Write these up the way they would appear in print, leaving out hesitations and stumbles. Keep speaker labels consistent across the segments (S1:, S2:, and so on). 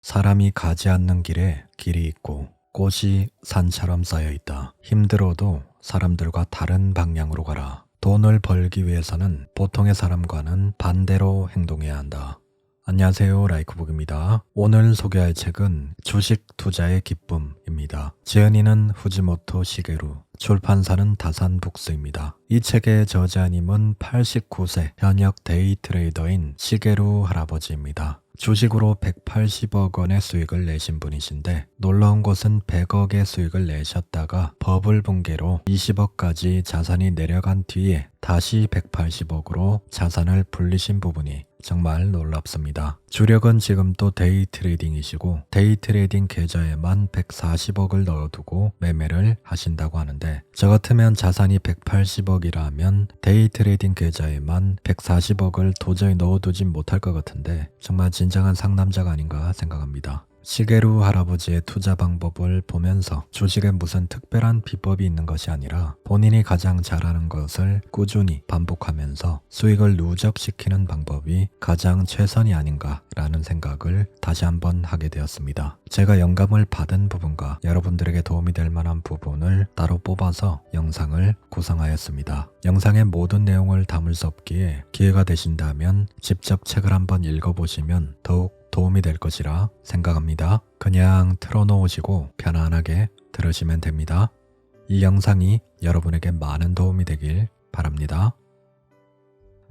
S1: 사람이 가지 않는 길에 길이 있고 꽃이 산처럼 쌓여 있다. 힘들어도 사람들과 다른 방향으로 가라. 돈을 벌기 위해서는 보통의 사람과는 반대로 행동해야 한다. 안녕하세요, 라이크북입니다. 오늘 소개할 책은 주식 투자의 기쁨입니다. 지은이는 후지모토 시게루, 출판사는 다산북스입니다. 이 책의 저자님은 89세 현역 데이 트레이더인 시게루 할아버지입니다. 주식으로 180억 원의 수익을 내신 분이신데 놀라운 것은 100억의 수익을 내셨다가 버블 붕괴로 20억까지 자산이 내려간 뒤에 다시 180억으로 자산을 불리신 부분이 정말 놀랍습니다. 주력은 지금도 데이 트레이딩이시고 데이 트레이딩 계좌에만 140억을 넣어두고 매매를 하신다고 하는데 저 같으면 자산이 180억이라면 데이 트레이딩 계좌에만 140억을 도저히 넣어두진 못할 것 같은데 정말 진정한 상남자가 아닌가 생각합니다. 시게루 할아버지의 투자 방법을 보면서 주식에 무슨 특별한 비법이 있는 것이 아니라 본인이 가장 잘하는 것을 꾸준히 반복하면서 수익을 누적시키는 방법이 가장 최선이 아닌가라는 생각을 다시 한번 하게 되었습니다. 제가 영감을 받은 부분과 여러분들에게 도움이 될 만한 부분을 따로 뽑아서 영상을 구성하였습니다. 영상의 모든 내용을 담을 수 없기에 기회가 되신다면 직접 책을 한번 읽어보시면 더욱 도움이 될 것이라 생각합니다. 그냥 틀어놓으시고 편안하게 들으시면 됩니다. 이 영상이 여러분에게 많은 도움이 되길 바랍니다.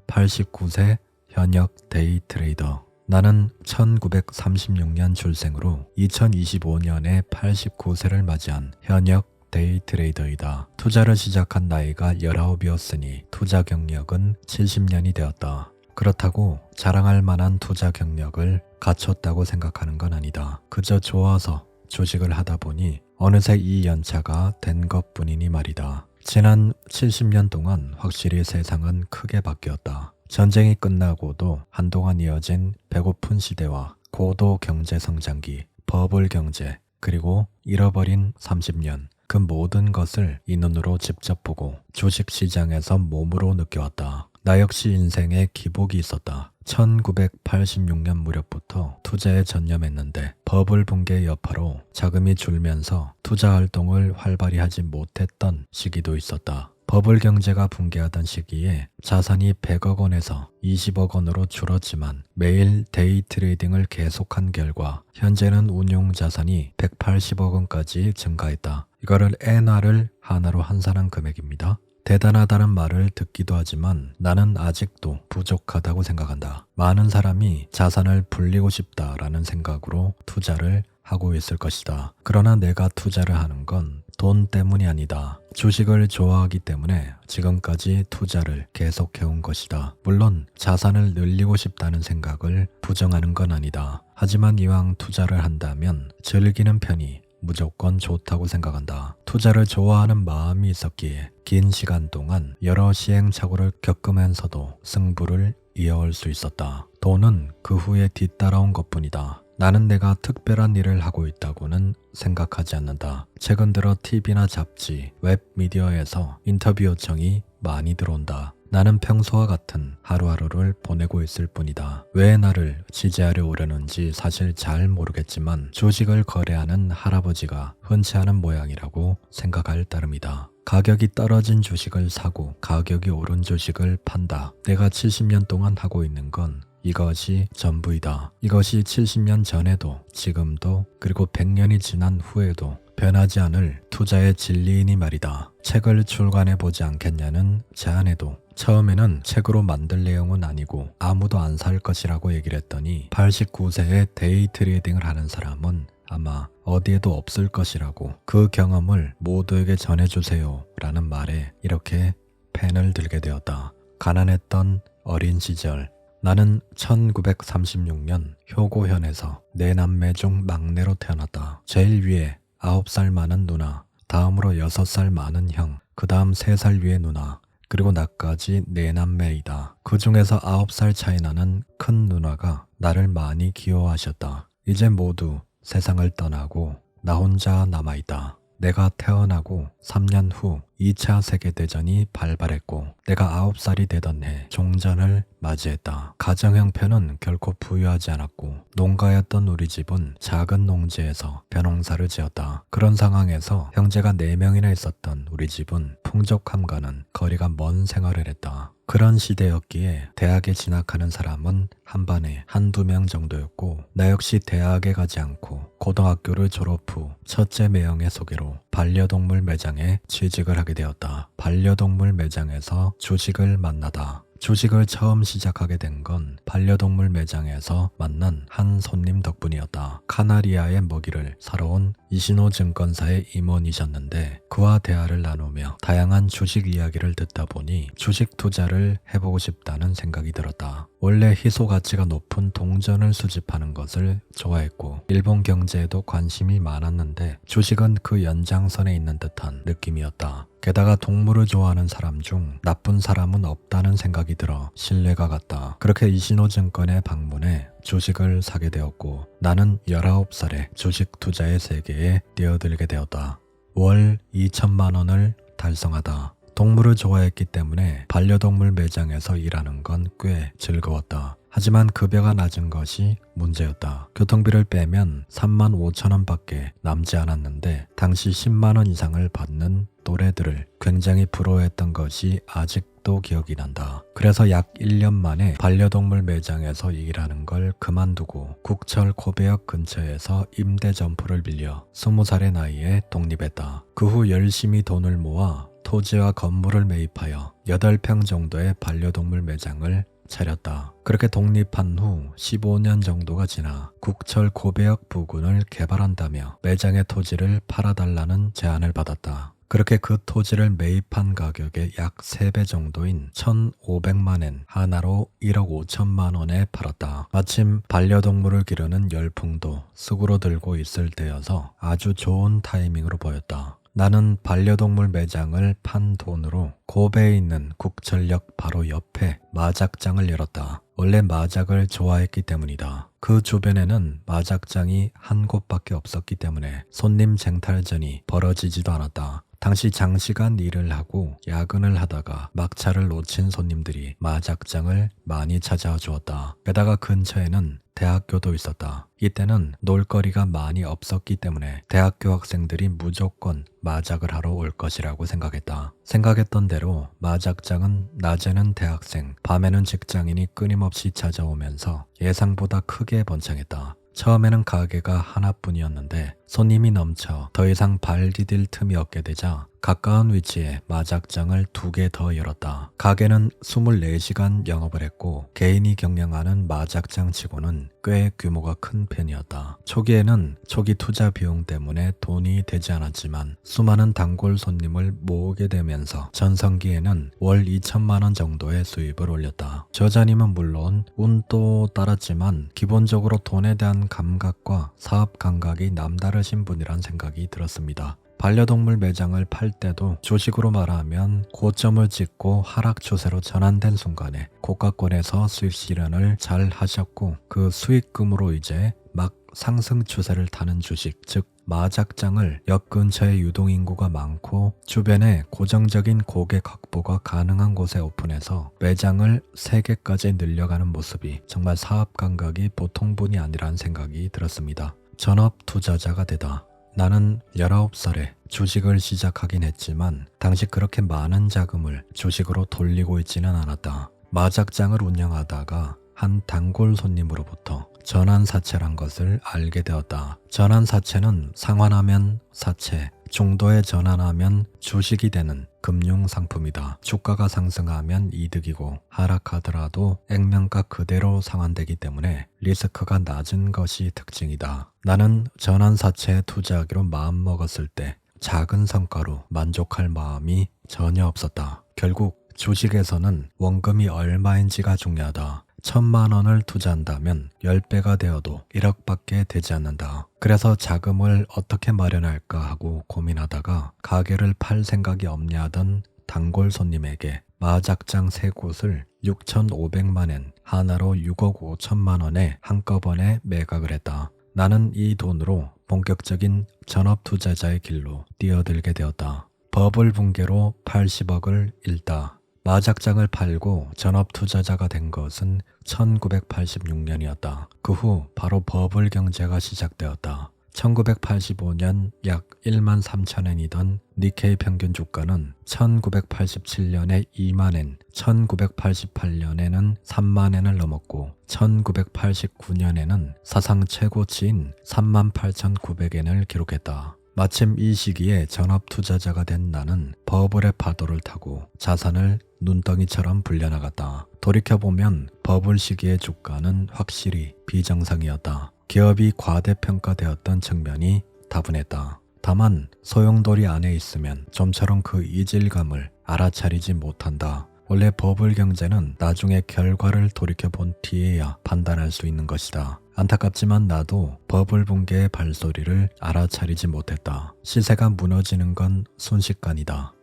S1: 89세 현역 데이 트레이더. 나는 1936년 출생으로 2025년에 89세를 맞이한 현역 데이 트레이더이다. 투자를 시작한 나이가 19이었으니 투자 경력은 70년이 되었다. 그렇다고 자랑할 만한 투자 경력을 갖췄다고 생각하는 건 아니다. 그저 좋아서 주식을 하다 보니 어느새 이 연차가 된 것뿐이니 말이다. 지난 70년 동안 확실히 세상은 크게 바뀌었다. 전쟁이 끝나고도 한동안 이어진 배고픈 시대와 고도 경제 성장기, 버블 경제, 그리고 잃어버린 30년, 그 모든 것을 이 눈으로 직접 보고 주식시장에서 몸으로 느껴왔다. 나 역시 인생에 기복이 있었다. 1986년 무렵부터 투자에 전념했는데 버블 붕괴 여파로 자금이 줄면서 투자 활동을 활발히 하지 못했던 시기도 있었다. 버블 경제가 붕괴하던 시기에 자산이 100억 원에서 20억 원으로 줄었지만 매일 데이 트레이딩을 계속한 결과 현재는 운용 자산이 180억 원까지 증가했다. 이거를 엔화를 하나로 환산한 금액입니다. 대단하다는 말을 듣기도 하지만 나는 아직도 부족하다고 생각한다. 많은 사람이 자산을 불리고 싶다라는 생각으로 투자를 하고 있을 것이다. 그러나 내가 투자를 하는 건 돈 때문이 아니다. 주식을 좋아하기 때문에 지금까지 투자를 계속해온 것이다. 물론 자산을 늘리고 싶다는 생각을 부정하는 건 아니다. 하지만 이왕 투자를 한다면 즐기는 편이 무조건 좋다고 생각한다. 투자를 좋아하는 마음이 있었기에 긴 시간 동안 여러 시행착오를 겪으면서도 승부를 이어올 수 있었다. 돈은 그 후에 뒤따라온 것뿐이다. 나는 내가 특별한 일을 하고 있다고는 생각하지 않는다. 최근 들어 TV나 잡지, 웹미디어에서 인터뷰 요청이 많이 들어온다. 나는 평소와 같은 하루하루를 보내고 있을 뿐이다. 왜 나를 지지하려 오려는지 사실 잘 모르겠지만 주식을 거래하는 할아버지가 흔치 않은 모양이라고 생각할 따름이다. 가격이 떨어진 주식을 사고 가격이 오른 주식을 판다. 내가 70년 동안 하고 있는 건 이것이 전부이다. 이것이 70년 전에도 지금도 그리고 100년이 지난 후에도 변하지 않을 투자의 진리이니 말이다. 책을 출간해보지 않겠냐는 제안에도 처음에는 책으로 만들 내용은 아니고 아무도 안 살 것이라고 얘기를 했더니 89세에 데이 트레이딩을 하는 사람은 아마 어디에도 없을 것이라고 그 경험을 모두에게 전해주세요 라는 말에 이렇게 펜을 들게 되었다. 가난했던 어린 시절, 나는 1936년 효고현에서 4남매 중 막내로 태어났다. 제일 위에 9살 많은 누나, 다음으로 6살 많은 형, 그 다음 3살 위의 누나, 그리고 나까지 4남매이다. 그 중에서 9살 차이 나는 큰 누나가 나를 많이 귀여워하셨다. 이제 모두 세상을 떠나고 나 혼자 남아있다. 내가 태어나고 3년 후 2차 세계대전이 발발했고 내가 9살이 되던 해 종전을 맞이했다. 가정 형편은 결코 부유하지 않았고 농가였던 우리 집은 작은 농지에서 벼농사를 지었다. 그런 상황에서 형제가 4명이나 있었던 우리 집은 풍족함과는 거리가 먼 생활을 했다. 그런 시대였기에 대학에 진학하는 사람은 한 반에 한두 명 정도였고 나 역시 대학에 가지 않고 고등학교를 졸업 후 첫째 매형의 소개로 반려동물 매장에 취직을 하게 되었다. 반려동물 매장에서 주식을 만나다. 주식을 처음 시작하게 된 건 반려동물 매장에서 만난 한 손님 덕분이었다. 카나리아의 먹이를 사러 온 이신호 증권사의 임원이셨는데 그와 대화를 나누며 다양한 주식 이야기를 듣다 보니 주식 투자를 해보고 싶다는 생각이 들었다. 원래 희소 가치가 높은 동전을 수집하는 것을 좋아했고 일본 경제에도 관심이 많았는데 주식은 그 연장선에 있는 듯한 느낌이었다. 게다가 동물을 좋아하는 사람 중 나쁜 사람은 없다는 생각이 들어 신뢰가 갔다. 그렇게 이신호 증권에 방문해 주식을 사게 되었고 나는 19살에 주식 투자의 세계에 뛰어들게 되었다. 월 2천만 원을 달성하다. 동물을 좋아했기 때문에 반려동물 매장에서 일하는 건 꽤 즐거웠다. 하지만 급여가 낮은 것이 문제였다. 교통비를 빼면 3만 5천 원밖에 남지 않았는데 당시 10만 원 이상을 받는 또래들을 굉장히 부러워했던 것이 아직도 기억이 난다. 그래서 약 1년 만에 반려동물 매장에서 일하는 걸 그만두고 국철 고배역 근처에서 임대 점포를 빌려 20살의 나이에 독립했다. 그 후 열심히 돈을 모아 토지와 건물을 매입하여 8평 정도의 반려동물 매장을 차렸다. 그렇게 독립한 후 15년 정도가 지나 국철 고배역 부근을 개발한다며 매장의 토지를 팔아달라는 제안을 받았다. 그렇게 그 토지를 매입한 가격의 약 3배 정도인 1,500만 엔, 하나로 1억 5천만 원에 팔았다. 마침 반려동물을 기르는 열풍도 수그러들고 있을 때여서 아주 좋은 타이밍으로 보였다. 나는 반려동물 매장을 판 돈으로 고베에 있는 국철역 바로 옆에 마작장을 열었다. 원래 마작을 좋아했기 때문이다. 그 주변에는 마작장이 한 곳밖에 없었기 때문에 손님 쟁탈전이 벌어지지도 않았다. 당시 장시간 일을 하고 야근을 하다가 막차를 놓친 손님들이 마작장을 많이 찾아와 주었다. 게다가 근처에는 대학교도 있었다. 이때는 놀거리가 많이 없었기 때문에 대학교 학생들이 무조건 마작을 하러 올 것이라고 생각했다. 생각했던 대로 마작장은 낮에는 대학생, 밤에는 직장인이 끊임없이 찾아오면서 예상보다 크게 번창했다. 처음에는 가게가 하나뿐이었는데 손님이 넘쳐 더 이상 발 디딜 틈이 없게 되자 가까운 위치에 마작장을 2개 더 열었다. 가게는 24시간 영업을 했고 개인이 경영하는 마작장 치고는 꽤 규모가 큰 편이었다. 초기에는 초기 투자 비용 때문에 돈이 되지 않았지만 수많은 단골 손님을 모으게 되면서 전성기에는 월 2천만 원 정도의 수입을 올렸다. 저자님은 물론 운도 따랐지만 기본적으로 돈에 대한 감각과 사업 감각이 남다르신 분이란 생각이 들었습니다. 반려동물 매장을 팔 때도 주식으로 말하면 고점을 찍고 하락 추세로 전환된 순간에 고가권에서 수익 실현을 잘 하셨고 그 수익금으로 이제 막 상승 추세를 타는 주식, 즉 마작장을 역 근처에 유동인구가 많고 주변에 고정적인 고객 확보가 가능한 곳에 오픈해서 매장을 3개까지 늘려가는 모습이 정말 사업 감각이 보통 분이 아니라는 생각이 들었습니다. 전업 투자자가 되다. 나는 19살에 주식을 시작하긴 했지만 당시 그렇게 많은 자금을 주식으로 돌리고 있지는 않았다. 마작장을 운영하다가 한 단골 손님으로부터 전환사채란 것을 알게 되었다. 전환사채는 상환하면 사채, 중도에 전환하면 주식이 되는 금융상품이다. 주가가 상승하면 이득이고 하락하더라도 액면가 그대로 상환되기 때문에 리스크가 낮은 것이 특징이다. 나는 전환사채에 투자하기로 마음먹었을 때 작은 성과로 만족할 마음이 전혀 없었다. 결국 주식에서는 원금이 얼마인지가 중요하다. 1,000만 원을 투자한다면 10배가 되어도 1억밖에 되지 않는다. 그래서 자금을 어떻게 마련할까 하고 고민하다가 가게를 팔 생각이 없냐 하던 단골 손님에게 마작장 3곳을 6,500만 엔, 하나로 6억 5천만 원에 한꺼번에 매각을 했다. 나는 이 돈으로 본격적인 전업 투자자의 길로 뛰어들게 되었다. 버블 붕괴로 80억을 잃다. 마작장을 팔고 전업 투자자가 된 것은 1986년이었다. 그 후 바로 버블 경제가 시작되었다. 1985년 약 1만 3천엔이던 니케이 평균 주가는 1987년에 2만엔, 1988년에는 3만엔을 넘었고 1989년에는 사상 최고치인 38,900엔을 기록했다. 마침 이 시기에 전업 투자자가 된 나는 버블의 파도를 타고 자산을 눈덩이처럼 불려나갔다. 돌이켜보면 버블 시기의 주가는 확실히 비정상이었다. 기업이 과대평가되었던 측면이 다분했다. 다만 소용돌이 안에 있으면 좀처럼 그 이질감을 알아차리지 못한다. 원래 버블 경제는 나중에 결과를 돌이켜본 뒤에야 판단할 수 있는 것이다. 안타깝지만 나도 버블 붕괴의 발소리를 알아차리지 못했다. 시세가 무너지는 건 순식간이다.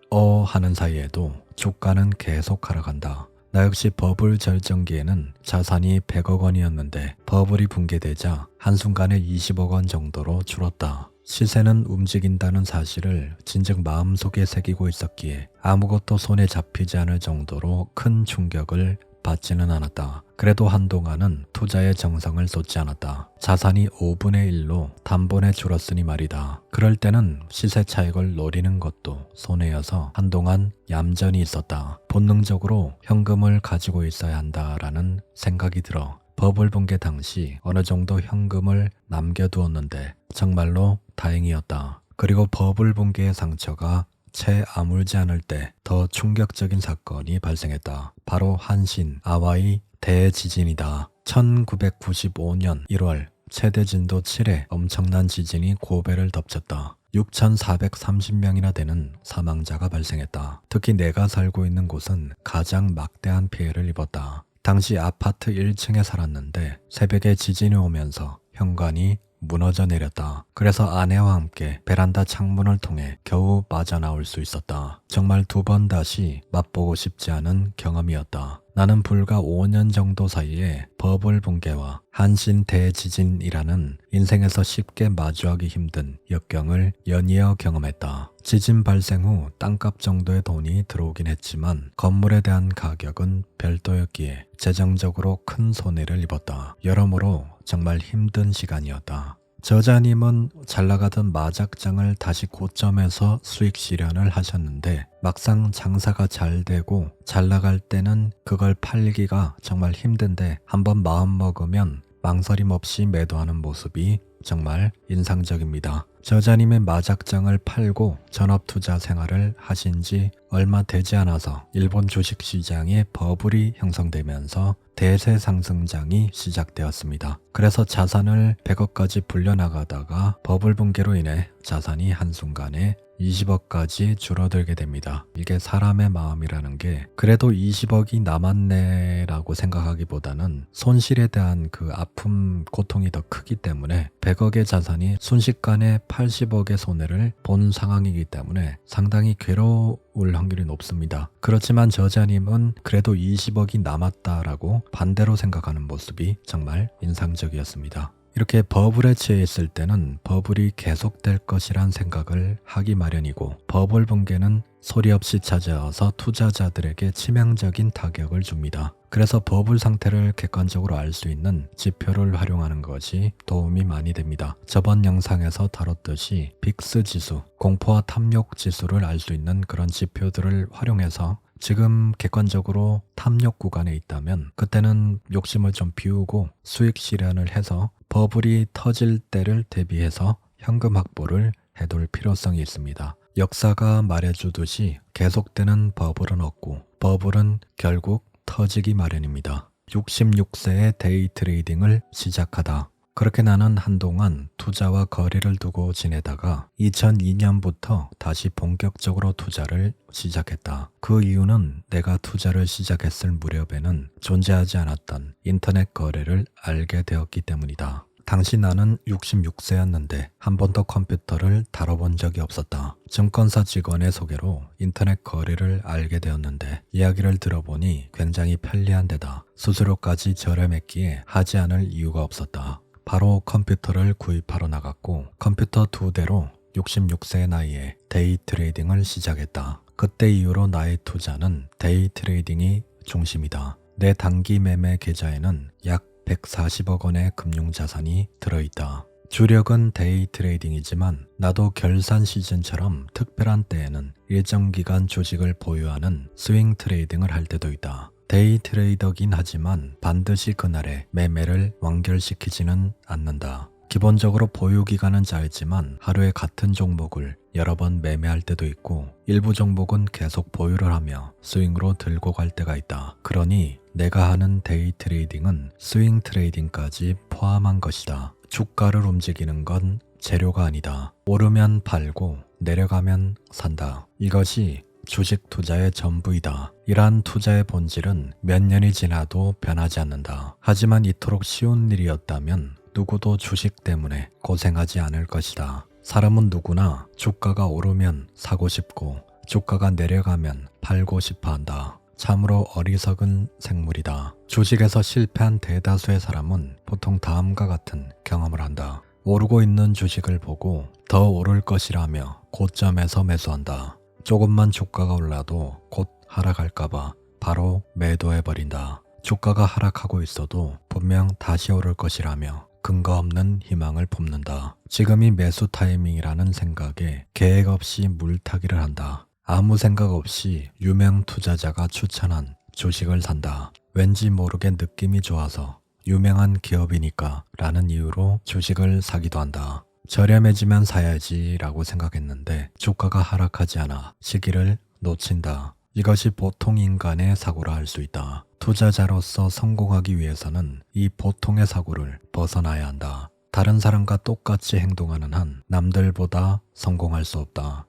S1: 하는 사이에도 주가는 계속 하락한다. 나 역시 버블 절정기에는 자산이 100억 원이었는데 버블이 붕괴되자 한순간에 20억 원 정도로 줄었다. 시세는 움직인다는 사실을 진즉 마음속에 새기고 있었기에 아무것도 손에 잡히지 않을 정도로 큰 충격을 받지는 않았다. 그래도 한동안은 투자에 정성을 쏟지 않았다. 자산이 5분의 1로 단번에 줄었으니 말이다. 그럴 때는 시세 차익을 노리는 것도 손해여서 한동안 얌전히 있었다. 본능적으로 현금을 가지고 있어야 한다라는 생각이 들어 버블 붕괴 당시 어느 정도 현금을 남겨두었는데 정말로 다행이었다. 그리고 버블 붕괴의 상처가 채 아물지 않을 때 더 충격적인 사건이 발생했다. 바로 한신 아와이 대지진이다. 1995년 1월 최대 진도 7의 엄청난 지진이 고베를 덮쳤다. 6,430명이나 되는 사망자가 발생했다. 특히 내가 살고 있는 곳은 가장 막대한 피해를 입었다. 당시 아파트 1층에 살았는데 새벽에 지진이 오면서 현관이 무너져 내렸다. 그래서 아내와 함께 베란다 창문을 통해 겨우 빠져나올 수 있었다. 정말 두 번 다시 맛보고 싶지 않은 경험이었다. 나는 불과 5년 정도 사이에 버블 붕괴와 한신 대지진이라는 인생에서 쉽게 마주하기 힘든 역경을 연이어 경험했다. 지진 발생 후 땅값 정도의 돈이 들어오긴 했지만 건물에 대한 가격은 별도였기에 재정적으로 큰 손해를 입었다. 여러모로 정말 힘든 시간이었다. 저자님은 잘나가던 마작장을 다시 고점에서 수익 실현을 하셨는데 막상 장사가 잘 되고 잘 나갈 때는 그걸 팔기가 정말 힘든데 한번 마음 먹으면 망설임 없이 매도하는 모습이 정말 인상적입니다. 저자님의 마작장을 팔고 전업투자 생활을 하신 지 얼마 되지 않아서 일본 주식시장에 버블이 형성되면서 대세 상승장이 시작되었습니다. 그래서 자산을 100억까지 불려나가다가 버블 붕괴로 인해 자산이 한순간에 20억까지 줄어들게 됩니다. 이게 사람의 마음이라는 게 그래도 20억이 남았네 라고 생각하기보다는 손실에 대한 그 아픔, 고통이 더 크기 때문에 100억의 자산이 순식간에 80억의 손해를 본 상황이기 때문에 상당히 괴로울 확률이 높습니다. 그렇지만 저자님은 그래도 20억이 남았다라고 반대로 생각하는 모습이 정말 인상적이었습니다. 이렇게 버블에 취해 있을 때는 버블이 계속될 것이란 생각을 하기 마련이고 버블 붕괴는 소리 없이 찾아와서 투자자들에게 치명적인 타격을 줍니다. 그래서 버블 상태를 객관적으로 알 수 있는 지표를 활용하는 것이 도움이 많이 됩니다. 저번 영상에서 다뤘듯이 빅스 지수, 공포와 탐욕 지수를 알 수 있는 그런 지표들을 활용해서 지금 객관적으로 탐욕 구간에 있다면 그때는 욕심을 좀 비우고 수익 실현을 해서 버블이 터질 때를 대비해서 현금 확보를 해둘 필요성이 있습니다. 역사가 말해주듯이 계속되는 버블은 없고 버블은 결국 터지기 마련입니다. 66세에 데이 트레이딩을 시작하다. 그렇게 나는 한동안 투자와 거리를 두고 지내다가 2002년부터 다시 본격적으로 투자를 시작했다. 그 이유는 내가 투자를 시작했을 무렵에는 존재하지 않았던 인터넷 거래를 알게 되었기 때문이다. 당시 나는 66세였는데 한 번도 컴퓨터를 다뤄본 적이 없었다. 증권사 직원의 소개로 인터넷 거래를 알게 되었는데 이야기를 들어보니 굉장히 편리한 데다 수수료까지 저렴했기에 하지 않을 이유가 없었다. 바로 컴퓨터를 구입하러 나갔고 컴퓨터 2대로 66세의 나이에 데이 트레이딩을 시작했다. 그때 이후로 나의 투자는 데이 트레이딩이 중심이다. 내 단기 매매 계좌에는 약 140억 원의 금융자산이 들어있다. 주력은 데이 트레이딩이지만 나도 결산 시즌처럼 특별한 때에는 일정 기간 주식을 보유하는 스윙 트레이딩을 할 때도 있다. 데이 트레이더긴 하지만 반드시 그날에 매매를 완결시키지는 않는다. 기본적으로 보유 기간은 짧지만 하루에 같은 종목을 여러 번 매매할 때도 있고 일부 종목은 계속 보유를 하며 스윙으로 들고 갈 때가 있다. 그러니 내가 하는 데이 트레이딩은 스윙 트레이딩까지 포함한 것이다. 주가를 움직이는 건 재료가 아니다. 오르면 팔고 내려가면 산다. 이것이 주식 투자의 전부이다. 이러한 투자의 본질은 몇 년이 지나도 변하지 않는다. 하지만 이토록 쉬운 일이었다면 누구도 주식 때문에 고생하지 않을 것이다. 사람은 누구나 주가가 오르면 사고 싶고 주가가 내려가면 팔고 싶어 한다. 참으로 어리석은 생물이다. 주식에서 실패한 대다수의 사람은 보통 다음과 같은 경험을 한다. 오르고 있는 주식을 보고 더 오를 것이라며 고점에서 매수한다. 조금만 주가가 올라도 곧 하락할까봐 바로 매도해버린다. 주가가 하락하고 있어도 분명 다시 오를 것이라며 근거 없는 희망을 품는다. 지금이 매수 타이밍이라는 생각에 계획 없이 물타기를 한다. 아무 생각 없이 유명 투자자가 추천한 주식을 산다. 왠지 모르게 느낌이 좋아서 유명한 기업이니까 라는 이유로 주식을 사기도 한다. 저렴해지면 사야지 라고 생각했는데 주가가 하락하지 않아 시기를 놓친다. 이것이 보통 인간의 사고라 할 수 있다. 투자자로서 성공하기 위해서는 이 보통의 사고를 벗어나야 한다. 다른 사람과 똑같이 행동하는 한 남들보다 성공할 수 없다.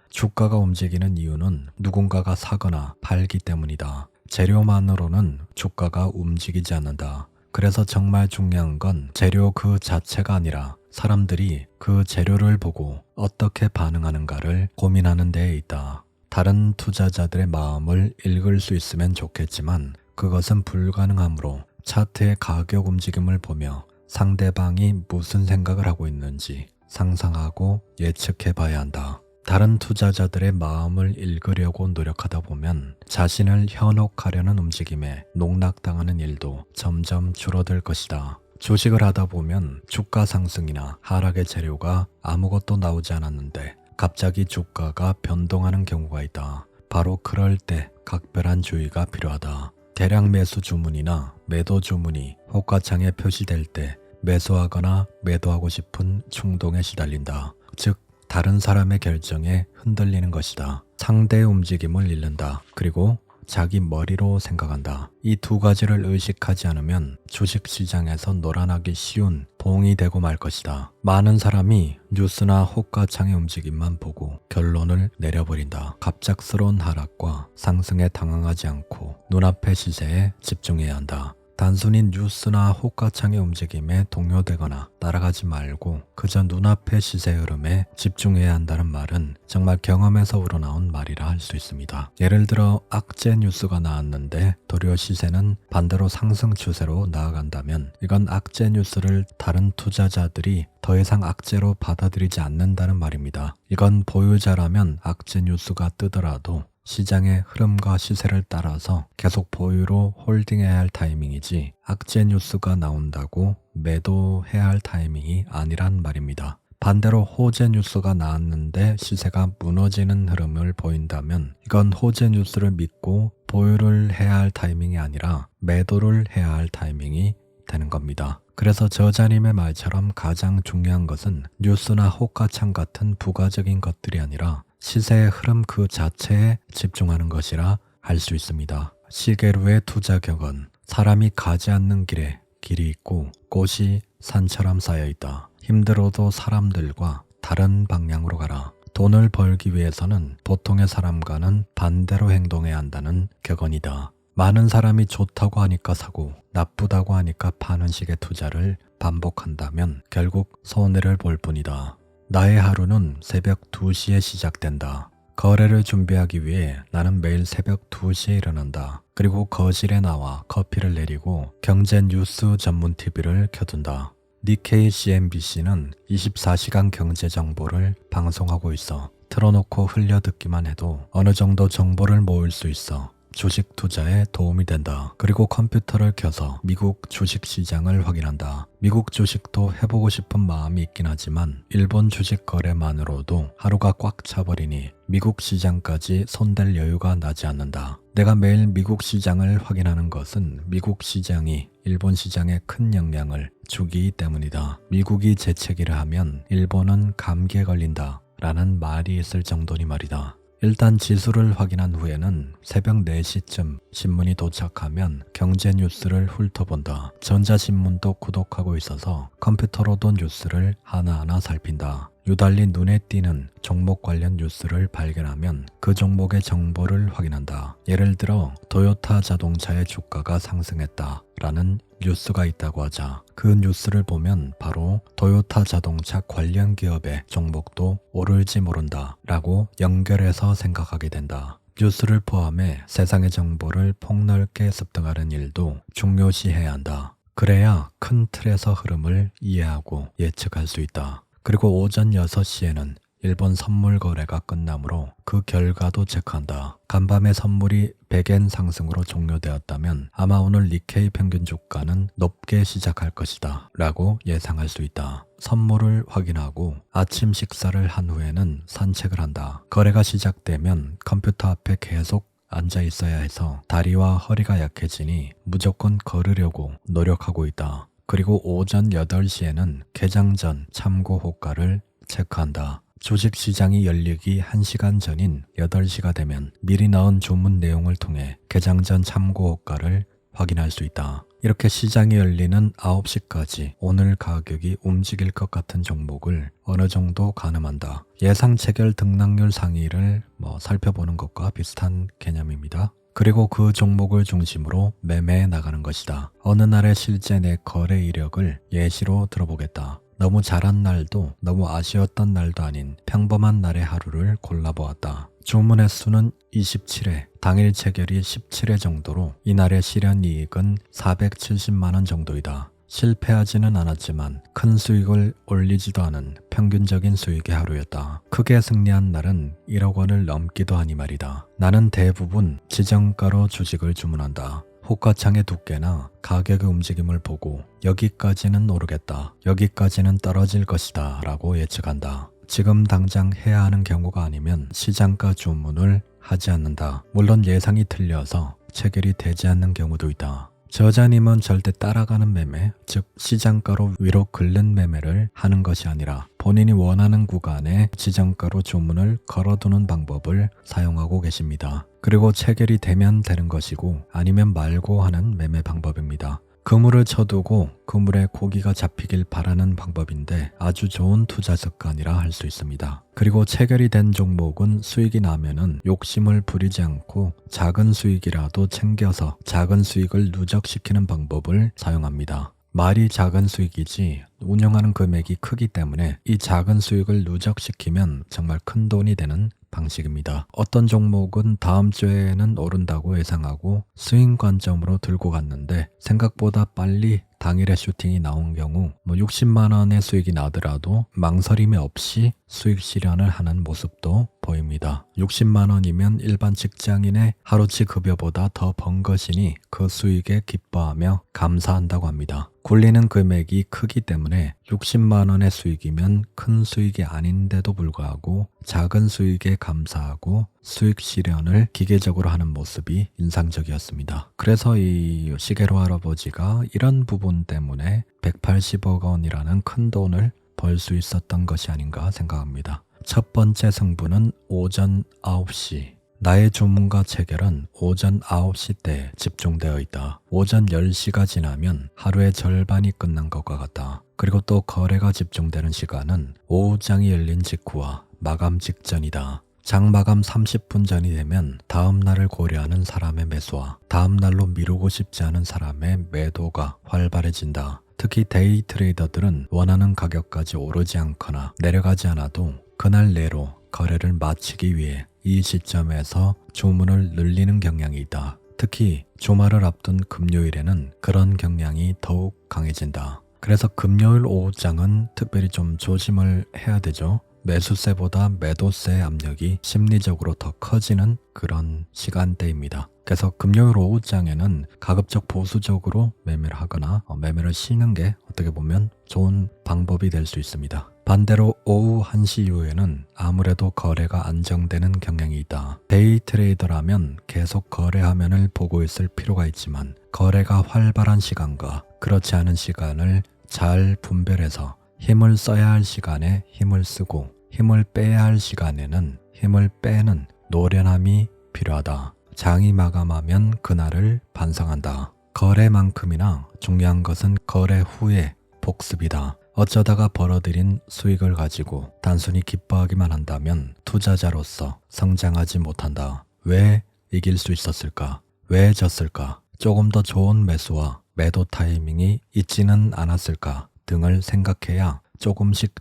S1: 주가가 움직이는 이유는 누군가가 사거나 팔기 때문이다. 재료만으로는 주가가 움직이지 않는다. 그래서 정말 중요한 건 재료 그 자체가 아니라 사람들이 그 재료를 보고 어떻게 반응하는가를 고민하는 데에 있다. 다른 투자자들의 마음을 읽을 수 있으면 좋겠지만 그것은 불가능하므로 차트의 가격 움직임을 보며 상대방이 무슨 생각을 하고 있는지 상상하고 예측해 봐야 한다. 다른 투자자들의 마음을 읽으려고 노력하다 보면 자신을 현혹하려는 움직임에 농락당하는 일도 점점 줄어들 것이다. 주식을 하다 보면 주가 상승이나 하락의 재료가 아무것도 나오지 않았는데 갑자기 주가가 변동하는 경우가 있다. 바로 그럴 때 각별한 주의가 필요하다. 대량 매수 주문이나 매도 주문이 호가창에 표시될 때 매수하거나 매도하고 싶은 충동에 시달린다. 즉 다른 사람의 결정에 흔들리는 것이다. 상대의 움직임을 잃는다. 그리고 자기 머리로 생각한다. 이 두 가지를 의식하지 않으면 주식시장에서 놀아나기 쉬운 봉이 되고 말 것이다. 많은 사람이 뉴스나 호가창의 움직임만 보고 결론을 내려버린다. 갑작스러운 하락과 상승에 당황하지 않고 눈앞의 시세에 집중해야 한다. 단순히 뉴스나 호가창의 움직임에 동요되거나 따라가지 말고 그저 눈앞의 시세 흐름에 집중해야 한다는 말은 정말 경험에서 우러나온 말이라 할 수 있습니다. 예를 들어 악재 뉴스가 나왔는데 도리어 시세는 반대로 상승 추세로 나아간다면 이건 악재 뉴스를 다른 투자자들이 더 이상 악재로 받아들이지 않는다는 말입니다. 이건 보유자라면 악재 뉴스가 뜨더라도 시장의 흐름과 시세를 따라서 계속 보유로 홀딩해야 할 타이밍이지 악재 뉴스가 나온다고 매도해야 할 타이밍이 아니란 말입니다. 반대로 호재 뉴스가 나왔는데 시세가 무너지는 흐름을 보인다면 이건 호재 뉴스를 믿고 보유를 해야 할 타이밍이 아니라 매도를 해야 할 타이밍이 되는 겁니다. 그래서 저자님의 말처럼 가장 중요한 것은 뉴스나 호가창 같은 부가적인 것들이 아니라 시세의 흐름 그 자체에 집중하는 것이라 할 수 있습니다. 시계루의 투자격은 사람이 가지 않는 길에 길이 있고 꽃이 산처럼 쌓여 있다. 힘들어도 사람들과 다른 방향으로 가라. 돈을 벌기 위해서는 보통의 사람과는 반대로 행동해야 한다는 격언이다. 많은 사람이 좋다고 하니까 사고 나쁘다고 하니까 파는 식의 투자를 반복한다면 결국 손해를 볼 뿐이다. 나의 하루는 새벽 2시에 시작된다. 거래를 준비하기 위해 나는 매일 새벽 2시에 일어난다. 그리고 거실에 나와 커피를 내리고 경제 뉴스 전문 TV를 켜둔다. 니케이 CNBC는 24시간 경제 정보를 방송하고 있어. 틀어놓고 흘려듣기만 해도 어느 정도 정보를 모을 수 있어. 주식 투자에 도움이 된다. 그리고 컴퓨터를 켜서 미국 주식 시장을 확인한다. 미국 주식도 해보고 싶은 마음이 있긴 하지만 일본 주식 거래만으로도 하루가 꽉 차버리니 미국 시장까지 손댈 여유가 나지 않는다. 내가 매일 미국 시장을 확인하는 것은 미국 시장이 일본 시장에 큰 영향을 주기 때문이다. 미국이 재채기를 하면 일본은 감기에 걸린다 라는 말이 있을 정도니 말이다. 일단 지수를 확인한 후에는 새벽 4시쯤 신문이 도착하면 경제 뉴스를 훑어본다. 전자신문도 구독하고 있어서 컴퓨터로도 뉴스를 하나하나 살핀다. 유달리 눈에 띄는 종목 관련 뉴스를 발견하면 그 종목의 정보를 확인한다. 예를 들어 도요타 자동차의 주가가 상승했다 라는 뉴스가 있다고 하자 그 뉴스를 보면 바로 도요타 자동차 관련 기업의 종목도 오를지 모른다 라고 연결해서 생각하게 된다. 뉴스를 포함해 세상의 정보를 폭넓게 습득하는 일도 중요시해야 한다. 그래야 큰 틀에서 흐름을 이해하고 예측할 수 있다. 그리고 오전 6시에는 일본 선물 거래가 끝나므로 그 결과도 체크한다. 간밤에 선물이 100엔 상승으로 종료되었다면 아마 오늘 니케이 평균 주가는 높게 시작할 것이다 라고 예상할 수 있다. 선물을 확인하고 아침 식사를 한 후에는 산책을 한다. 거래가 시작되면 컴퓨터 앞에 계속 앉아 있어야 해서 다리와 허리가 약해지니 무조건 걸으려고 노력하고 있다. 그리고 오전 8시에는 개장 전 참고 호가를 체크한다. 주식시장이 열리기 1시간 전인 8시가 되면 미리 넣은 주문 내용을 통해 개장 전 참고 호가를 확인할 수 있다. 이렇게 시장이 열리는 9시까지 오늘 가격이 움직일 것 같은 종목을 어느 정도 가늠한다. 예상 체결 등락률 상위를 살펴보는 것과 비슷한 개념입니다. 그리고 그 종목을 중심으로 매매해 나가는 것이다. 어느 날의 실제 내 거래 이력을 예시로 들어보겠다. 너무 잘한 날도 너무 아쉬웠던 날도 아닌 평범한 날의 하루를 골라보았다. 주문 횟수는 27회, 당일 체결이 17회 정도로 이날의 실현이익은 470만원 정도이다. 실패하지는 않았지만 큰 수익을 올리지도 않은 평균적인 수익의 하루였다. 크게 승리한 날은 1억 원을 넘기도 하니 말이다. 나는 대부분 지정가로 주식을 주문한다. 호가창의 두께나 가격의 움직임을 보고 여기까지는 오르겠다, 여기까지는 떨어질 것이다 라고 예측한다. 지금 당장 해야 하는 경우가 아니면 시장가 주문을 하지 않는다. 물론 예상이 틀려서 체결이 되지 않는 경우도 있다. 저자님은 절대 따라가는 매매, 즉 시장가로 위로 긁는 매매를 하는 것이 아니라 본인이 원하는 구간에 지정가로 주문을 걸어두는 방법을 사용하고 계십니다. 그리고 체결이 되면 되는 것이고 아니면 말고 하는 매매 방법입니다. 그물을 쳐두고 그물에 고기가 잡히길 바라는 방법인데 아주 좋은 투자 습관이라 할 수 있습니다. 그리고 체결이 된 종목은 수익이 나면은 욕심을 부리지 않고 작은 수익이라도 챙겨서 작은 수익을 누적시키는 방법을 사용합니다. 말이 작은 수익이지 운영하는 금액이 크기 때문에 이 작은 수익을 누적시키면 정말 큰 돈이 되는 방식입니다. 어떤 종목은 다음 주에는 오른다고 예상하고 스윙 관점으로 들고 갔는데 생각보다 빨리 당일에 슈팅이 나온 경우 60만 원의 수익이 나더라도 망설임이 없이 수익 실현을 하는 모습도 보입니다. 60만 원이면 일반 직장인의 하루치 급여보다 더 번 것이니 그 수익에 기뻐하며 감사한다고 합니다. 굴리는 금액이 크기 때문에 60만 원의 수익이면 큰 수익이 아닌데도 불구하고 작은 수익에 감사하고 수익 실현을 기계적으로 하는 모습이 인상적이었습니다. 그래서 이 시계로 할아버지가 이런 부분 때문에 180억 원이라는 큰 돈을 벌 수 있었던 것이 아닌가 생각합니다. 첫 번째 승부는 오전 9시. 나의 주문과 체결은 오전 9시 때 집중되어 있다. 오전 10시가 지나면 하루의 절반이 끝난 것과 같다. 그리고 또 거래가 집중되는 시간은 오후장이 열린 직후와 마감 직전이다. 장 마감 30분 전이 되면 다음 날을 고려하는 사람의 매수와 다음 날로 미루고 싶지 않은 사람의 매도가 활발해진다. 특히 데이 트레이더들은 원하는 가격까지 오르지 않거나 내려가지 않아도 그날 내로 거래를 마치기 위해 이 시점에서 주문을 늘리는 경향이 있다. 특히 주말을 앞둔 금요일에는 그런 경향이 더욱 강해진다. 그래서 금요일 오후장은 특별히 좀 조심을 해야 되죠. 매수세보다 매도세의 압력이 심리적으로 더 커지는 그런 시간대입니다. 그래서 금요일 오후장에는 가급적 보수적으로 매매를 하거나 매매를 쉬는 게 어떻게 보면 좋은 방법이 될 수 있습니다. 반대로 오후 1시 이후에는 아무래도 거래가 안정되는 경향이 있다. 데이 트레이더라면 계속 거래 화면을 보고 있을 필요가 있지만 거래가 활발한 시간과 그렇지 않은 시간을 잘 분별해서 힘을 써야 할 시간에 힘을 쓰고 힘을 빼야 할 시간에는 힘을 빼는 노련함이 필요하다. 장이 마감하면 그날을 반성한다. 거래만큼이나 중요한 것은 거래 후의 복습이다. 어쩌다가 벌어들인 수익을 가지고 단순히 기뻐하기만 한다면 투자자로서 성장하지 못한다. 왜 이길 수 있었을까? 왜 졌을까? 조금 더 좋은 매수와 매도 타이밍이 있지는 않았을까 등을 생각해야 조금씩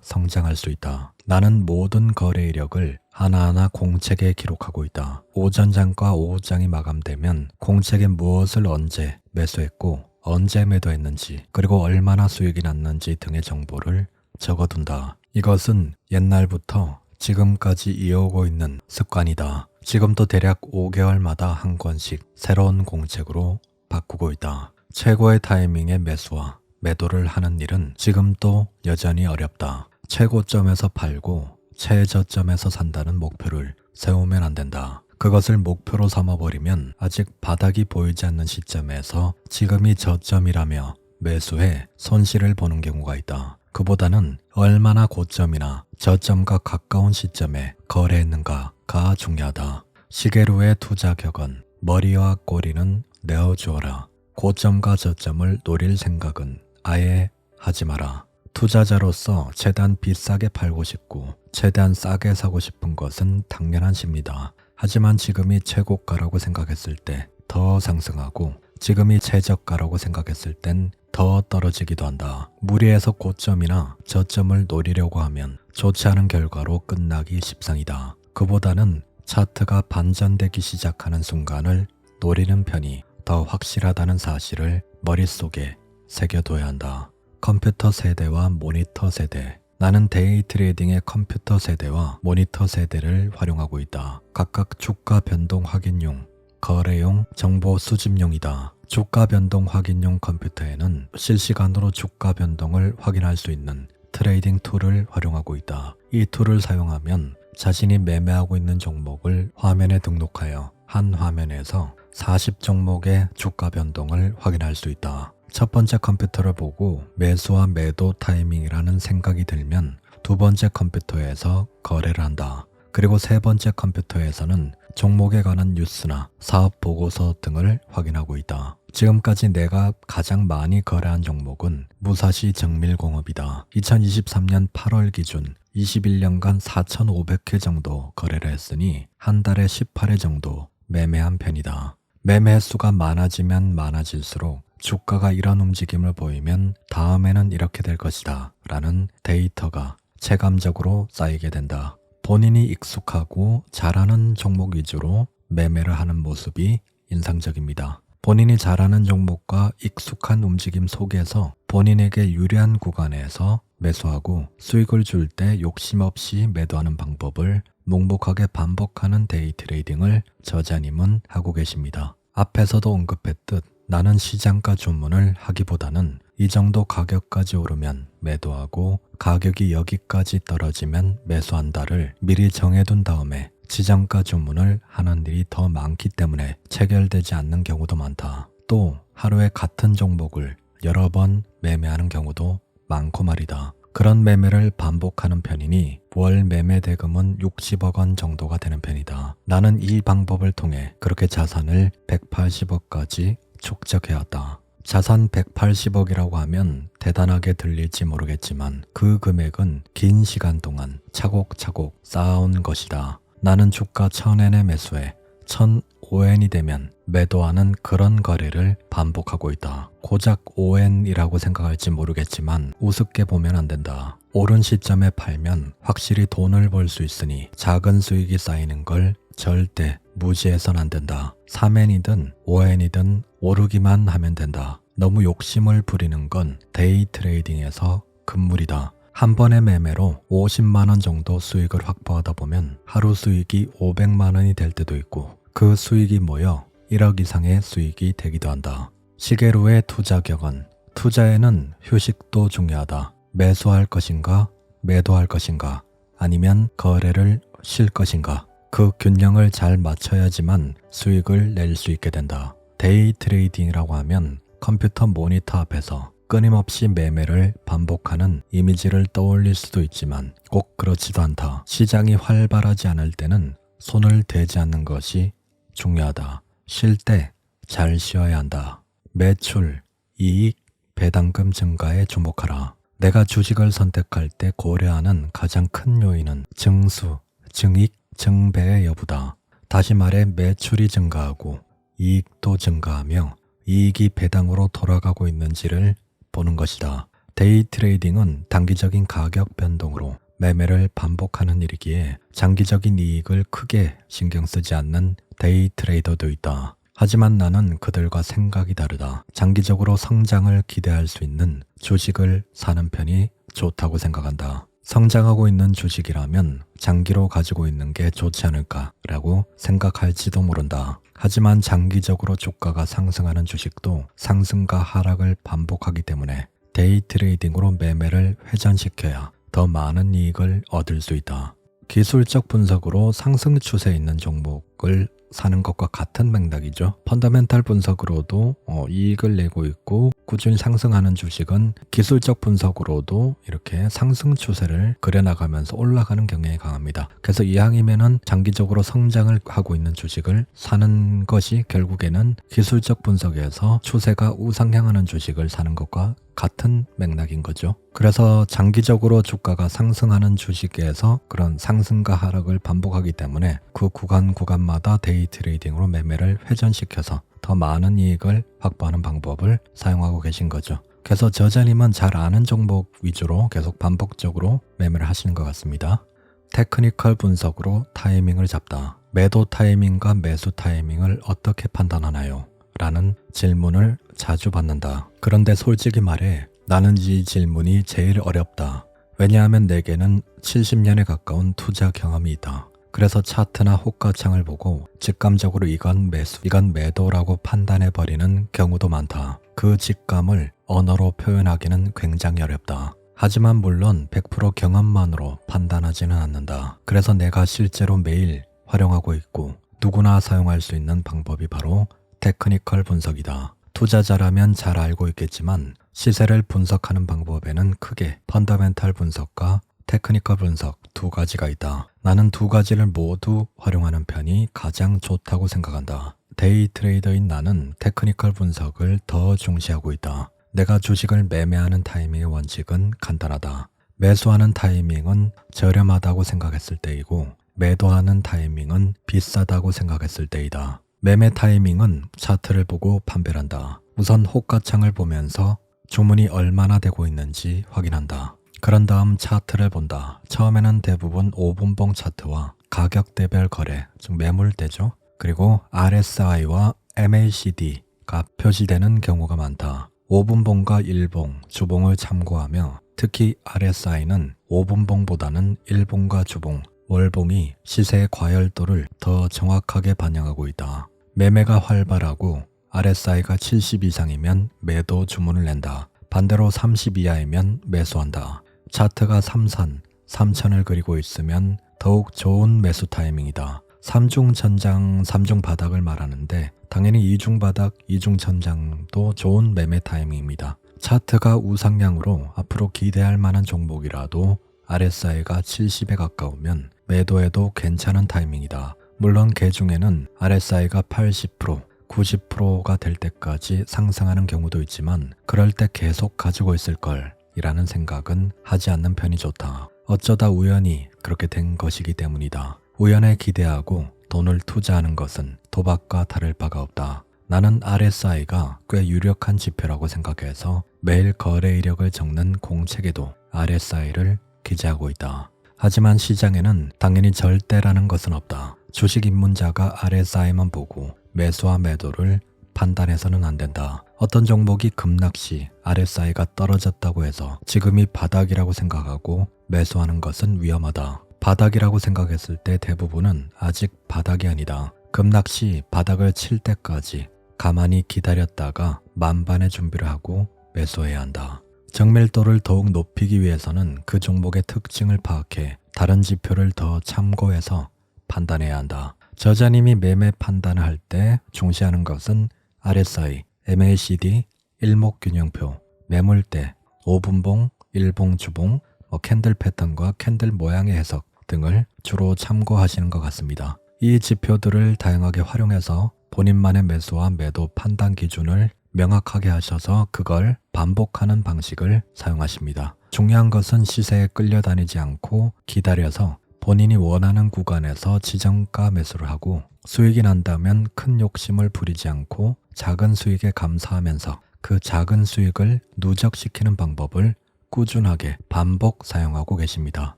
S1: 성장할 수 있다. 나는 모든 거래 이력을 하나하나 공책에 기록하고 있다. 오전장과 오후장이 마감되면 공책에 무엇을 언제 매수했고 언제 매도했는지 그리고 얼마나 수익이 났는지 등의 정보를 적어둔다. 이것은 옛날부터 지금까지 이어오고 있는 습관이다. 지금도 대략 5개월마다 한 권씩 새로운 공책으로 바꾸고 있다. 최고의 타이밍에 매수와 매도를 하는 일은 지금도 여전히 어렵다. 최고점에서 팔고 최저점에서 산다는 목표를 세우면 안 된다. 그것을 목표로 삼아버리면 아직 바닥이 보이지 않는 시점에서 지금이 저점이라며 매수해 손실을 보는 경우가 있다. 그보다는 얼마나 고점이나 저점과 가까운 시점에 거래했는가가 중요하다. 시계루의 투자 격언, 머리와 꼬리는 내어주어라. 고점과 저점을 노릴 생각은 아예 하지 마라. 투자자로서 최대한 비싸게 팔고 싶고 최대한 싸게 사고 싶은 것은 당연한 시입니다. 하지만 지금이 최고가라고 생각했을 때 더 상승하고 지금이 최저가라고 생각했을 땐 더 떨어지기도 한다. 무리해서 고점이나 저점을 노리려고 하면 좋지 않은 결과로 끝나기 십상이다. 그보다는 차트가 반전되기 시작하는 순간을 노리는 편이 더 확실하다는 사실을 머릿속에 새겨둬야 한다. 컴퓨터 세대와 모니터 세대. 나는 데이 트레이딩의 컴퓨터 세대와 모니터 세대를 활용하고 있다. 각각 주가 변동 확인용, 거래용, 정보 수집용이다. 주가 변동 확인용 컴퓨터에는 실시간으로 주가 변동을 확인할 수 있는 트레이딩 툴을 활용하고 있다. 이 툴을 사용하면 자신이 매매하고 있는 종목을 화면에 등록하여 한 화면에서 40종목의 주가 변동을 확인할 수 있다. 첫 번째 컴퓨터를 보고 매수와 매도 타이밍이라는 생각이 들면 두 번째 컴퓨터에서 거래를 한다. 그리고 세 번째 컴퓨터에서는 종목에 관한 뉴스나 사업 보고서 등을 확인하고 있다. 지금까지 내가 가장 많이 거래한 종목은 무사시 정밀공업이다. 2023년 8월 기준 21년간 4,500회 정도 거래를 했으니 한 달에 18회 정도 매매한 편이다. 매매 횟수가 많아지면 많아질수록 주가가 이런 움직임을 보이면 다음에는 이렇게 될 것이다 라는 데이터가 체감적으로 쌓이게 된다. 본인이 익숙하고 잘하는 종목 위주로 매매를 하는 모습이 인상적입니다. 본인이 잘하는 종목과 익숙한 움직임 속에서 본인에게 유리한 구간에서 매수하고 수익을 줄 때 욕심 없이 매도하는 방법을 묵묵하게 반복하는 데이 트레이딩을 저자님은 하고 계십니다. 앞에서도 언급했듯 나는 시장가 주문을 하기보다는 이 정도 가격까지 오르면 매도하고 가격이 여기까지 떨어지면 매수한다를 미리 정해둔 다음에 지정가 주문을 하는 일이 더 많기 때문에 체결되지 않는 경우도 많다. 또 하루에 같은 종목을 여러 번 매매하는 경우도 많고 말이다. 그런 매매를 반복하는 편이니 월 매매 대금은 60억 원 정도가 되는 편이다. 나는 이 방법을 통해 그렇게 자산을 180억까지 축적해왔다. 자산 180억이라고 하면 대단하게 들릴지 모르겠지만 그 금액은 긴 시간 동안 차곡차곡 쌓아온 것이다. 나는 주가 1000엔에 매수해 1005엔이 되면 매도하는 그런 거래를 반복하고 있다. 고작 5엔이라고 생각할지 모르겠지만 우습게 보면 안 된다. 오른 시점에 팔면 확실히 돈을 벌 수 있으니 작은 수익이 쌓이는 걸 절대 무시해선 안 된다. 3엔이든 5엔이든 오르기만 하면 된다. 너무 욕심을 부리는 건 데이 트레이딩에서 금물이다. 한 번의 매매로 50만 원 정도 수익을 확보하다 보면 하루 수익이 500만 원이 될 때도 있고 그 수익이 모여 1억 이상의 수익이 되기도 한다. 시계로의 투자 격언. 투자에는 휴식도 중요하다. 매수할 것인가, 매도할 것인가, 아니면 거래를 쉴 것인가. 그 균형을 잘 맞춰야지만 수익을 낼 수 있게 된다. 데이 트레이딩이라고 하면 컴퓨터 모니터 앞에서 끊임없이 매매를 반복하는 이미지를 떠올릴 수도 있지만 꼭 그렇지도 않다. 시장이 활발하지 않을 때는 손을 대지 않는 것이 중요하다. 쉴 때 잘 쉬어야 한다. 매출, 이익, 배당금 증가에 주목하라. 내가 주식을 선택할 때 고려하는 가장 큰 요인은 증수, 증익, 증배의 여부다. 다시 말해 매출이 증가하고 이익도 증가하며 이익이 배당으로 돌아가고 있는지를 보는 것이다. 데이 트레이딩은 단기적인 가격 변동으로 매매를 반복하는 일이기에 장기적인 이익을 크게 신경 쓰지 않는 데이 트레이더도 있다. 하지만 나는 그들과 생각이 다르다. 장기적으로 성장을 기대할 수 있는 주식을 사는 편이 좋다고 생각한다. 성장하고 있는 주식이라면 장기로 가지고 있는 게 좋지 않을까라고 생각할지도 모른다. 하지만 장기적으로 주가가 상승하는 주식도 상승과 하락을 반복하기 때문에 데이 트레이딩으로 매매를 회전시켜야 더 많은 이익을 얻을 수 있다. 기술적 분석으로 상승 추세에 있는 종목을 사는 것과 같은 맥락이죠. 펀더멘탈 분석으로도 이익을 내고 있고 꾸준히 상승하는 주식은 기술적 분석으로도 이렇게 상승 추세를 그려나가면서 올라가는 경향이 강합니다. 그래서 이왕이면은 장기적으로 성장을 하고 있는 주식을 사는 것이 결국에는 기술적 분석에서 추세가 우상향하는 주식을 사는 것과 같은 맥락인 거죠. 그래서 장기적으로 주가가 상승하는 주식에서 그런 상승과 하락을 반복하기 때문에 그 구간마다 데이 트레이딩으로 매매를 회전시켜서 더 많은 이익을 확보하는 방법을 사용하고 계신 거죠. 그래서 저자님은 잘 아는 종목 위주로 계속 반복적으로 매매를 하시는 것 같습니다. 테크니컬 분석으로 타이밍을 잡다. 매도 타이밍과 매수 타이밍을 어떻게 판단하나요? 라는 질문을 자주 받는다. 그런데 솔직히 말해 나는 이 질문이 제일 어렵다. 왜냐하면 내게는 70년에 가까운 투자 경험이 있다. 그래서 차트나 호가창을 보고 직감적으로 이건 매수, 이건 매도라고 판단해버리는 경우도 많다. 그 직감을 언어로 표현하기는 굉장히 어렵다. 하지만 물론 100% 경험만으로 판단하지는 않는다. 그래서 내가 실제로 매일 활용하고 있고 누구나 사용할 수 있는 방법이 바로 테크니컬 분석이다. 투자자라면 잘 알고 있겠지만 시세를 분석하는 방법에는 크게 펀더멘탈 분석과 테크니컬 분석 두 가지가 있다. 나는 두 가지를 모두 활용하는 편이 가장 좋다고 생각한다. 데이 트레이더인 나는 테크니컬 분석을 더 중시하고 있다. 내가 주식을 매매하는 타이밍의 원칙은 간단하다. 매수하는 타이밍은 저렴하다고 생각했을 때이고 매도하는 타이밍은 비싸다고 생각했을 때이다. 매매 타이밍은 차트를 보고 판별한다. 우선 호가창을 보면서 주문이 얼마나 되고 있는지 확인한다. 그런 다음 차트를 본다. 처음에는 대부분 5분봉 차트와 가격대별 거래, 즉 매물대죠. 그리고 RSI와 MACD가 표시되는 경우가 많다. 5분봉과 1봉, 주봉을 참고하며 특히 RSI는 5분봉보다는 1봉과 주봉, 월봉이 시세의 과열도를 더 정확하게 반영하고 있다. 매매가 활발하고 RSI가 70 이상이면 매도 주문을 낸다. 반대로 30 이하이면 매수한다. 차트가 3천을 그리고 있으면 더욱 좋은 매수 타이밍이다. 3중 천장, 3중 바닥을 말하는데 당연히 2중 바닥, 2중 천장도 좋은 매매 타이밍입니다. 차트가 우상향으로 앞으로 기대할 만한 종목이라도 RSI가 70에 가까우면 매도해도 괜찮은 타이밍이다. 물론 개 중에는 RSI가 80%, 90%가 될 때까지 상승하는 경우도 있지만 그럴 때 계속 가지고 있을 걸 이라는 생각은 하지 않는 편이 좋다. 어쩌다 우연히 그렇게 된 것이기 때문이다. 우연에 기대하고 돈을 투자하는 것은 도박과 다를 바가 없다. 나는 RSI가 꽤 유력한 지표라고 생각해서 매일 거래 이력을 적는 공책에도 RSI를 기재하고 있다. 하지만 시장에는 당연히 절대라는 것은 없다. 주식 입문자가 RSI만 보고 매수와 매도를 판단해서는 안 된다. 어떤 종목이 급락시 RSI가 떨어졌다고 해서 지금이 바닥이라고 생각하고 매수하는 것은 위험하다. 바닥이라고 생각했을 때 대부분은 아직 바닥이 아니다. 급락시 바닥을 칠 때까지 가만히 기다렸다가 만반의 준비를 하고 매수해야 한다. 정밀도를 더욱 높이기 위해서는 그 종목의 특징을 파악해 다른 지표를 더 참고해서 판단해야 한다. 저자님이 매매 판단을 할 때 중시하는 것은 RSI, MACD, 일목균형표, 매물대, 5분봉, 1봉 주봉, 캔들 패턴과 캔들 모양의 해석 등을 주로 참고하시는 것 같습니다. 이 지표들을 다양하게 활용해서 본인만의 매수와 매도 판단 기준을 명확하게 하셔서 그걸 반복하는 방식을 사용하십니다. 중요한 것은 시세에 끌려다니지 않고 기다려서 본인이 원하는 구간에서 지정가 매수를 하고 수익이 난다면 큰 욕심을 부리지 않고 작은 수익에 감사하면서 그 작은 수익을 누적시키는 방법을 꾸준하게 반복 사용하고 계십니다.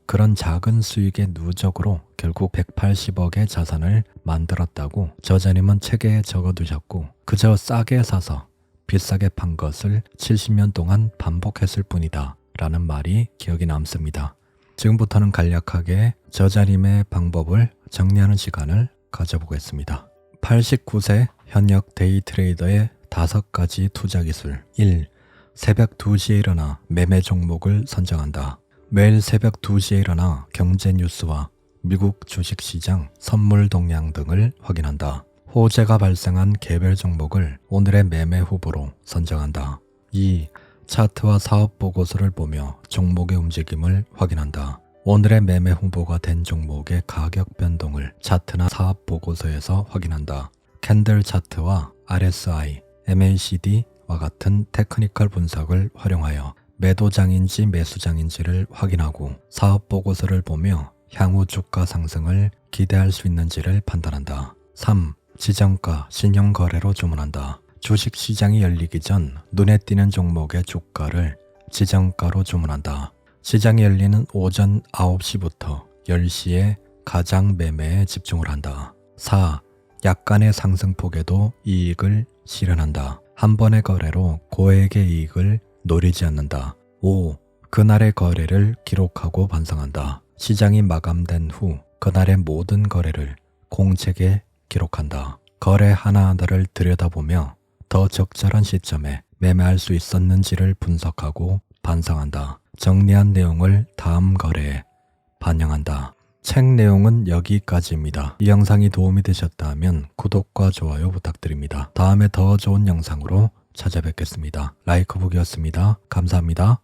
S1: 그런 작은 수익의 누적으로 결국 180억의 자산을 만들었다고 저자님은 책에 적어두셨고 그저 싸게 사서 비싸게 판 것을 70년 동안 반복했을 뿐이다 라는 말이 기억에 남습니다. 지금부터는 간략하게 저자님의 방법을 정리하는 시간을 가져보겠습니다. 89세 현역 데이 트레이더의 5가지 투자 기술. 1. 새벽 2시에 일어나 매매 종목을 선정한다. 매일 새벽 2시에 일어나 경제 뉴스와 미국 주식시장, 선물 동향 등을 확인한다. 호재가 발생한 개별 종목을 오늘의 매매 후보로 선정한다. 2. 차트와 사업 보고서를 보며 종목의 움직임을 확인한다. 오늘의 매매 후보가 된 종목의 가격 변동을 차트나 사업 보고서에서 확인한다. 캔들 차트와 RSI, MACD와 같은 테크니컬 분석을 활용하여 매도장인지 매수장인지를 확인하고 사업 보고서를 보며 향후 주가 상승을 기대할 수 있는지를 판단한다. 3. 지정가, 신용 거래로 주문한다. 주식 시장이 열리기 전 눈에 띄는 종목의 주가를 지정가로 주문한다. 시장이 열리는 오전 9시부터 10시에 가장 매매에 집중을 한다. 4. 약간의 상승폭에도 이익을 실현한다. 한 번의 거래로 고액의 이익을 노리지 않는다. 5. 그날의 거래를 기록하고 반성한다. 시장이 마감된 후 그날의 모든 거래를 공책에 기록한다. 거래 하나하나를 들여다보며 더 적절한 시점에 매매할 수 있었는지를 분석하고 반성한다. 정리한 내용을 다음 거래에 반영한다. 책 내용은 여기까지입니다. 이 영상이 도움이 되셨다면 구독과 좋아요 부탁드립니다. 다음에 더 좋은 영상으로 찾아뵙겠습니다. 라이커북이었습니다. 감사합니다.